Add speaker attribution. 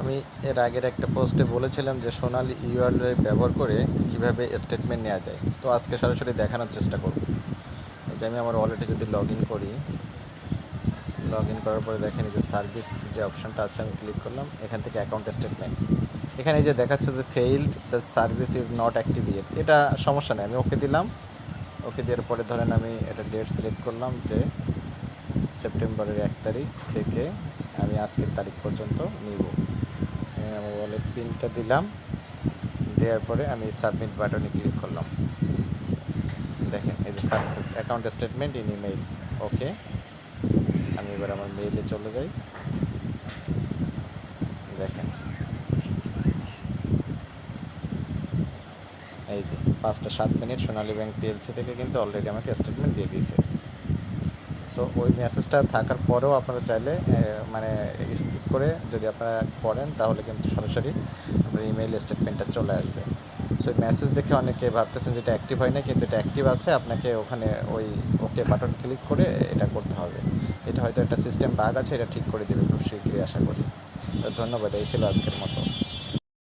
Speaker 1: আমি এর আগের একটা পোস্টে বলেছিলাম যে সোনালী ই-ওয়ালেট ব্যবহার করে কিভাবে স্টেটমেন্ট নেওয়া যায়। তো আজকে সরাসরি দেখানোর চেষ্টা করব। এই যে আমি আমার ওয়ালেটে যদি লগ ইন করি, লগ ইন করার পরে দেখেন এই যে সার্ভিস যে অপশানটা আছে আমি ক্লিক করলাম, এখান থেকে অ্যাকাউন্ট স্টেটমেন্ট। এখানে এই যে দেখাচ্ছে যে failed, the service is not active yet. এটা সমস্যা নেই, আমি ওকে দিলাম। ওকে দেওয়ার পরে ধরেন আমি এটা ডেট সিলেক্ট করলাম যে সেপ্টেম্বরের 1 তারিখ থেকে আমি আজকের তারিখ পর্যন্ত নিব। আমার ওয়ালেট পিনটা দিলাম, দেওয়ার পরে আমি সাবমিট বাটনে ক্লিক করলাম। দেখেন এই যে success account statement in email. Okay, আমি এবার আমার মেইলে চলে যাই। দেখেন এই যে 5টা 7 মিনিট সোনালী ব্যাংক পিএলসি থেকে কিন্তু অলরেডি আমাকে স্টেটমেন্ট দিয়ে দিয়েছে। সো ওই মেসেজটা থাকার পরেও আপনারা চাইলে মানে স্কিপ করে যদি আপনারা করেন তাহলে কিন্তু সরাসরি আপনার ইমেইল স্টেটমেন্টটা চলে আসবে। সো ওই মেসেজ দেখে অনেকে ভাবতেছেন যে এটা অ্যাক্টিভ হয় না, কিন্তু এটা অ্যাক্টিভ আছে। আপনাকে ওখানে ওই ওকে বাটন ক্লিক করে এটা করতে হবে। এটা হয়তো একটা সিস্টেম বাগ আছে, এটা ঠিক করে দেবে খুব শীঘ্রই আশা করি। তো ধন্যবাদ, এই ছিল আজকের মতো।